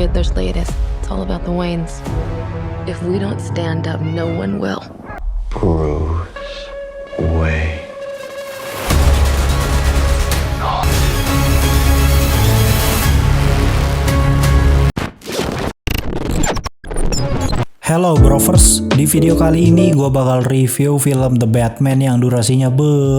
Riddler's latest. It's all about the Waynes. If we don't stand up, no one will. Bruce Wayne. Hello Brovers, di video kali ini gue bakal review film The Batman yang durasinya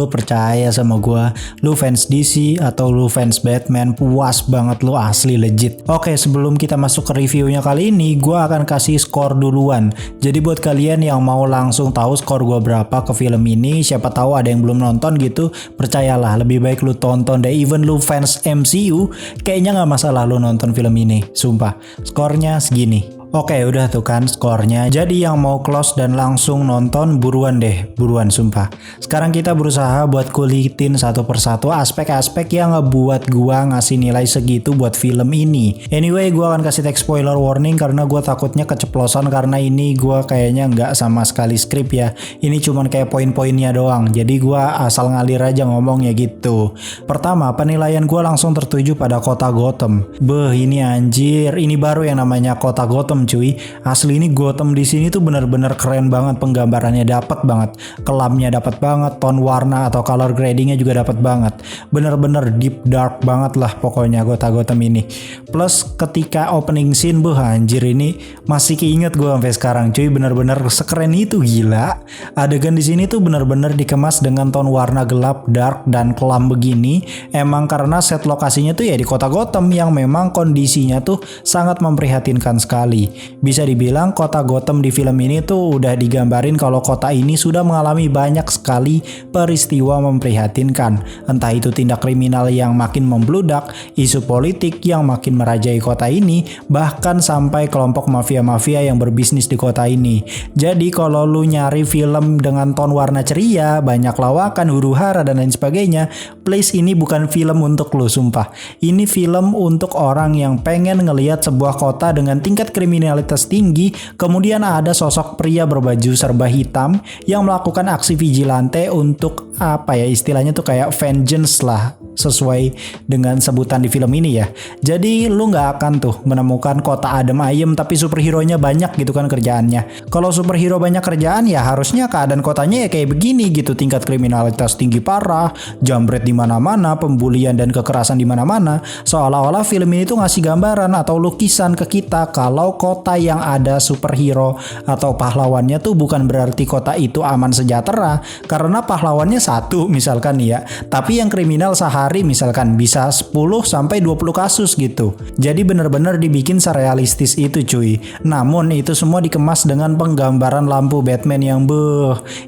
percaya sama gue. Lu fans DC atau lu fans Batman, puas banget lu, asli legit. Oke, sebelum kita masuk ke reviewnya kali ini, gue akan kasih skor duluan. Jadi buat kalian yang mau langsung tahu skor gue berapa ke film ini, siapa tahu ada yang belum nonton gitu, percayalah lebih baik lu tonton deh. Even lu fans MCU, kayaknya gak masalah lu nonton film ini, sumpah. Skornya segini. Oke, udah tuh kan skornya. Jadi yang mau close dan langsung nonton, buruan deh, buruan sumpah. Sekarang kita berusaha buat kulitin satu persatu aspek-aspek yang ngebuat gua ngasih nilai segitu buat film ini. Anyway, gua akan kasih text spoiler warning karena gua takutnya keceplosan karena ini gua kayaknya nggak sama sekali skrip ya. Ini cuman kayak poin-poinnya doang. Jadi gua asal ngalir aja ngomongnya gitu. Pertama, penilaian gua langsung tertuju pada kota Gotham. Ini anjir, ini baru yang namanya kota Gotham cuy. Asli ini Gotham di sini tuh bener-bener keren banget, penggambarannya dapet banget, kelamnya dapet banget, tone warna atau color gradingnya juga dapet banget. Bener-bener deep dark banget lah pokoknya kota Gotham ini. Plus ketika opening scene, anjir ini masih keinget gue sampai sekarang cuy, bener-bener sekeren itu, gila. Adegan di sini tuh bener-bener dikemas dengan tone warna gelap, dark dan kelam begini. Emang karena set lokasinya tuh ya di kota Gotham yang memang kondisinya tuh sangat memprihatinkan sekali. Bisa dibilang kota Gotham di film ini tuh udah digambarin kalau kota ini sudah mengalami banyak sekali peristiwa memprihatinkan. Entah itu tindak kriminal yang makin membludak, isu politik yang makin merajai kota ini, bahkan sampai kelompok mafia-mafia yang berbisnis di kota ini. Jadi kalau lu nyari film dengan ton warna ceria, banyak lawakan, huru-hara dan lain sebagainya, please ini bukan film untuk lu, sumpah. Ini film untuk orang yang pengen ngelihat sebuah kota dengan tingkat kriminalitas tinggi, kemudian ada sosok pria berbaju serba hitam yang melakukan aksi vigilante untuk apa ya istilahnya tuh kayak vengeance lah, sesuai dengan sebutan di film ini ya. Jadi lu nggak akan tuh menemukan kota adem ayem tapi superhero-nya banyak gitu kan kerjaannya. Kalau superhero banyak kerjaan ya harusnya keadaan kotanya ya kayak begini gitu, tingkat kriminalitas tinggi parah, jambret di mana-mana, pembulian dan kekerasan di mana-mana. Seolah-olah film ini tuh ngasih gambaran atau lukisan ke kita kalau kota yang ada superhero atau pahlawannya tuh bukan berarti kota itu aman sejahtera, karena pahlawannya satu misalkan ya, tapi yang kriminal sehari misalkan bisa 10 sampai 20 kasus gitu. Jadi bener-bener dibikin serealistis itu cuy. Namun itu semua dikemas dengan penggambaran lampu Batman yang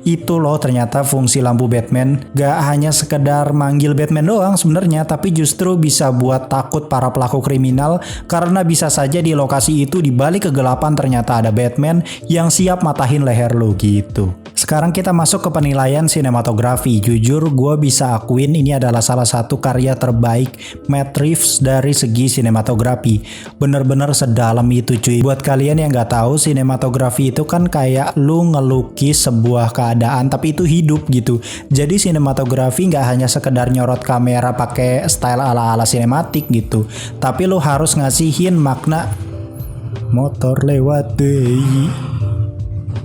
itu loh, ternyata fungsi lampu Batman gak hanya sekedar manggil Batman doang sebenarnya, tapi justru bisa buat takut para pelaku kriminal karena bisa saja di lokasi itu di balik kegelapan ternyata ada Batman yang siap matahin leher lo gitu. Sekarang kita masuk ke penilaian sinematografi. Jujur gue bisa akuin ini adalah salah satu karya terbaik Matt Reeves dari segi sinematografi. Bener-bener sedalam itu cuy. Buat kalian yang gak tahu, sinematografi itu kan kayak lu ngelukis sebuah keadaan tapi itu hidup gitu. Jadi sinematografi gak hanya sekedar nyorot kamera pakai style ala-ala sinematik gitu, tapi lu harus ngasihin makna. Motor lewat deh,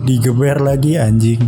digeber lagi anjing.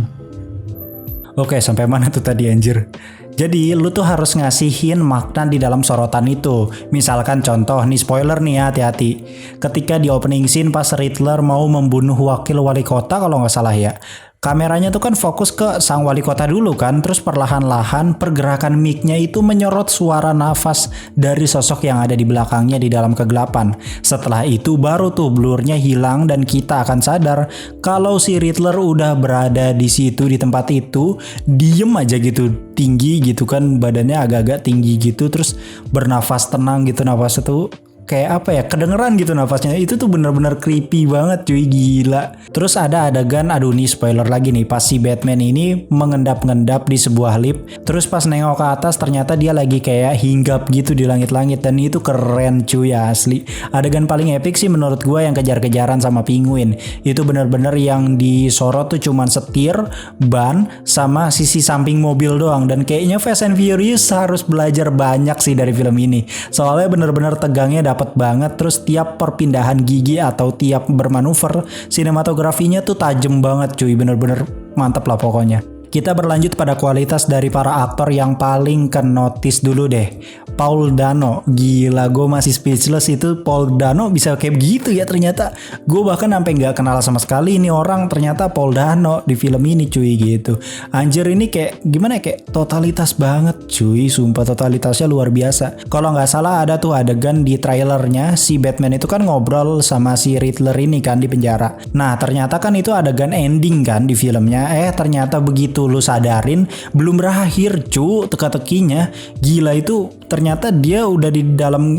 Oke, sampai mana tuh tadi anjir? Jadi lu tuh harus ngasihin makna di dalam sorotan itu. Misalkan contoh nih, spoiler nih ya, hati-hati. Ketika di opening scene pas Riddler mau membunuh wakil wali kota kalau nggak salah ya, kameranya tuh kan fokus ke sang wali kota dulu kan, terus perlahan-lahan pergerakan mic-nya itu menyorot suara nafas dari sosok yang ada di belakangnya di dalam kegelapan. Setelah itu baru tuh blurnya hilang dan kita akan sadar kalau si Riddler udah berada di situ, di tempat itu, diem aja gitu, tinggi gitu kan, badannya agak-agak tinggi gitu, terus bernafas tenang gitu, nafasnya tuh kayak apa ya, kedengeran gitu nafasnya. Itu tuh bener-bener creepy banget cuy, gila. Terus ada adegan, aduh nih spoiler lagi nih, pas si Batman ini mengendap-ngendap di sebuah lift, terus pas nengok ke atas ternyata dia lagi kayak hinggap gitu di langit-langit, dan itu keren cuy asli. Adegan paling epic sih menurut gue yang kejar-kejaran sama penguin. Itu bener-bener yang disorot tuh cuman setir, ban, sama sisi samping mobil doang. Dan kayaknya Fast and Furious harus belajar banyak sih dari film ini, soalnya bener-bener tegangnya dapet banget. Terus tiap perpindahan gigi atau tiap bermanuver, sinematografinya tuh tajem banget cuy, bener-bener mantep lah pokoknya. Kita berlanjut pada kualitas dari para aktor yang paling ke-notice dulu deh. Paul Dano, gila gue masih speechless itu Paul Dano bisa kayak begitu ya ternyata. Gue bahkan sampai nggak kenal sama sekali ini orang, ternyata Paul Dano di film ini cuy gitu. Anjir ini kayak gimana ya, kayak totalitas banget cuy, sumpah totalitasnya luar biasa. Kalau nggak salah ada tuh adegan di trailernya si Batman itu kan ngobrol sama si Riddler ini kan di penjara. Nah ternyata kan itu adegan ending kan di filmnya. Ternyata begitu lu sadarin belum berakhir cu teka-tekinya. Gila itu ternyata dia udah di dalam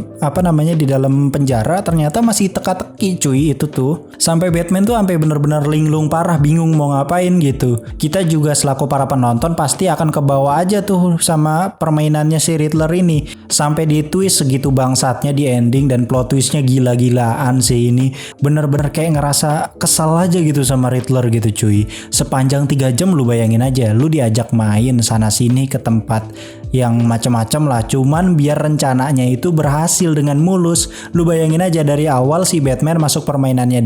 di dalam penjara, ternyata masih teka-teki cuy itu tuh. Sampai Batman tuh sampai bener-bener linglung parah, bingung mau ngapain gitu. Kita juga selaku para penonton pasti akan kebawa aja tuh sama permainannya si Riddler ini. Sampai di twist segitu bangsatnya di ending, dan plot twistnya gila-gilaan sih ini. Bener-bener kayak ngerasa kesal aja gitu sama Riddler gitu cuy. Sepanjang 3 jam lu bayangin aja, lu diajak main sana sini ke tempat yang macam-macam lah, cuman biar rencananya itu berhasil dengan mulus. Lu bayangin aja dari awal si Batman masuk permainannya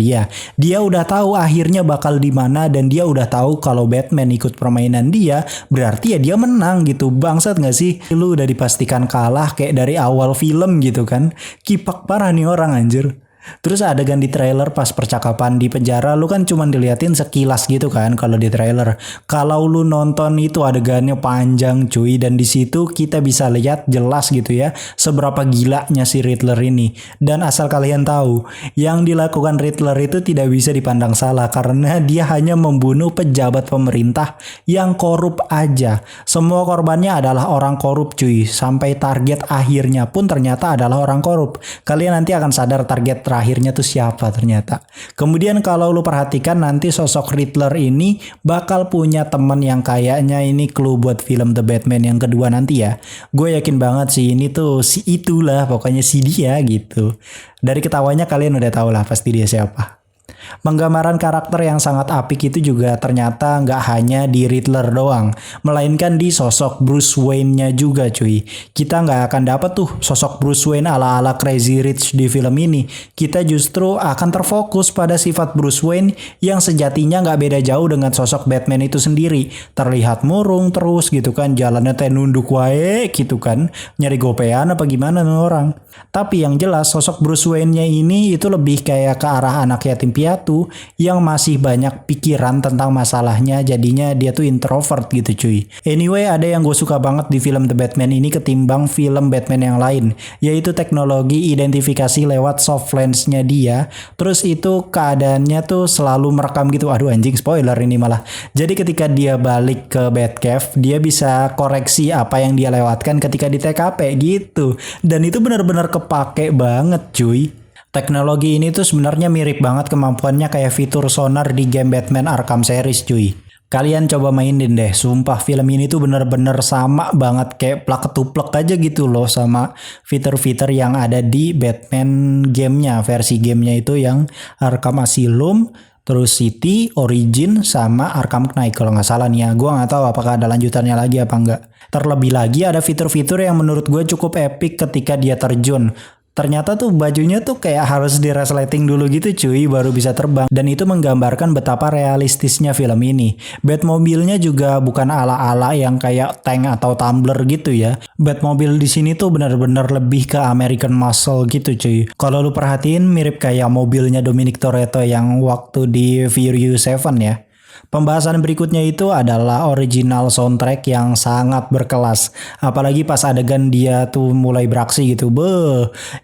dia udah tahu akhirnya bakal di mana, dan dia udah tahu kalau Batman ikut permainan dia berarti ya dia menang gitu. Bangsat gak sih? Lu udah dipastikan kalah kayak dari awal film gitu kan. Kipak parah nih orang anjir. Terus adegan di trailer pas percakapan di penjara, lu kan cuman diliatin sekilas gitu kan kalau di trailer. Kalau lu nonton itu adegannya panjang cuy, dan di situ kita bisa lihat jelas gitu ya seberapa gilanya si Riddler ini. Dan asal kalian tahu, yang dilakukan Riddler itu tidak bisa dipandang salah karena dia hanya membunuh pejabat pemerintah yang korup aja. Semua korbannya adalah orang korup cuy, sampai target akhirnya pun ternyata adalah orang korup. Kalian nanti akan sadar target akhirnya tuh siapa ternyata. Kemudian kalau lu perhatikan nanti sosok Riddler ini bakal punya teman yang kayaknya ini clue buat film The Batman yang kedua nanti ya. Gue yakin banget sih ini tuh si itulah, pokoknya si dia gitu. Dari ketawanya kalian udah tau lah pasti dia siapa. Penggambaran karakter yang sangat apik itu juga ternyata nggak hanya di Riddler doang, melainkan di sosok Bruce Wayne-nya juga cuy. Kita nggak akan dapet tuh sosok Bruce Wayne ala-ala Crazy Rich di film ini. Kita justru akan terfokus pada sifat Bruce Wayne yang sejatinya nggak beda jauh dengan sosok Batman itu sendiri. Terlihat murung terus gitu kan, jalannya teh nunduk wae gitu kan, nyari gopean apa gimana nih orang. Tapi yang jelas sosok Bruce Wayne-nya ini itu lebih kayak ke arah anak yatim piatu yang masih banyak pikiran tentang masalahnya, jadinya dia tuh introvert gitu cuy. Anyway, ada yang gue suka banget di film The Batman ini ketimbang film Batman yang lain, yaitu teknologi identifikasi lewat soft lens-nya dia. Terus itu keadaannya tuh selalu merekam gitu. Aduh anjing, spoiler ini malah. Jadi ketika dia balik ke Batcave, dia bisa koreksi apa yang dia lewatkan ketika di TKP gitu. Dan itu benar-benar kepake banget cuy. Teknologi ini tuh sebenarnya mirip banget kemampuannya kayak fitur sonar di game Batman Arkham series cuy. Kalian coba mainin deh, sumpah film ini tuh bener-bener sama banget kayak plak ketuplek aja gitu loh sama fitur-fitur yang ada di Batman gamenya, versi gamenya itu yang Arkham Asylum, terus City, Origin, sama Arkham Knight kalau nggak salah nih ya. Gue nggak tahu apakah ada lanjutannya lagi apa enggak. Terlebih lagi ada fitur-fitur yang menurut gue cukup epic ketika dia terjun. Ternyata tuh bajunya tuh kayak harus di resleting dulu gitu cuy baru bisa terbang, dan itu menggambarkan betapa realistisnya film ini. Batmobilnya juga bukan ala-ala yang kayak tank atau tumbler gitu ya. Batmobile di sini tuh benar-benar lebih ke American Muscle gitu cuy. Kalau lu perhatiin mirip kayak mobilnya Dominic Toretto yang waktu di Furious 7 ya. Pembahasan berikutnya itu adalah original soundtrack yang sangat berkelas. Apalagi pas adegan dia tuh mulai beraksi gitu.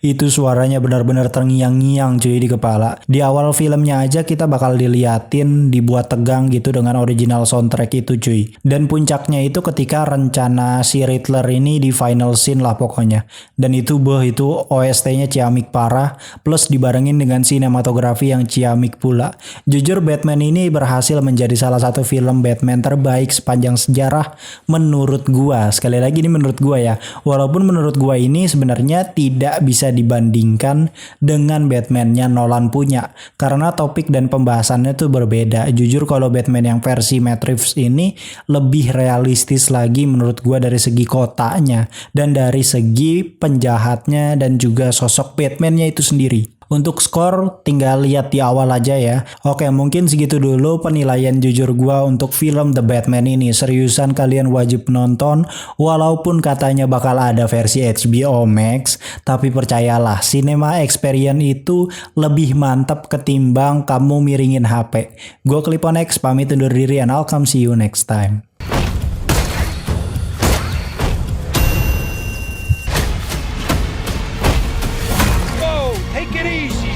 Itu suaranya benar-benar terngiang-ngiang cuy di kepala. Di awal filmnya aja kita bakal diliatin dibuat tegang gitu dengan original soundtrack itu cuy. Dan puncaknya itu ketika rencana si Riddler ini di final scene lah pokoknya. Dan itu itu OST-nya ciamik parah, plus dibarengin dengan sinematografi yang ciamik pula. Jujur Batman ini berhasil menjadi menjadi salah satu film Batman terbaik sepanjang sejarah menurut gua. Sekali lagi ini menurut gua ya. Walaupun menurut gua ini sebenarnya tidak bisa dibandingkan dengan Batman-nya Nolan punya. Karena topik dan pembahasannya tuh berbeda. Jujur kalau Batman yang versi Matt Reeves ini lebih realistis lagi menurut gua dari segi kotanya dan dari segi penjahatnya dan juga sosok Batman-nya itu sendiri. Untuk skor tinggal lihat di awal aja ya. Oke, mungkin segitu dulu penilaian jujur gua untuk film The Batman ini. Seriusan kalian wajib nonton walaupun katanya bakal ada versi HBO Max, tapi percayalah cinema experience itu lebih mantap ketimbang kamu miringin HP. Gua Clipon X pamit undur diri and I'll come see you next time. Take it easy.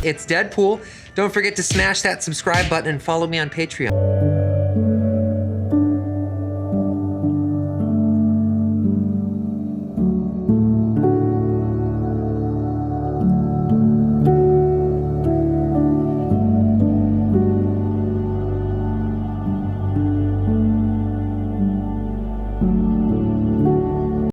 It's Deadpool. Don't forget to smash that subscribe button and follow me on Patreon. Thank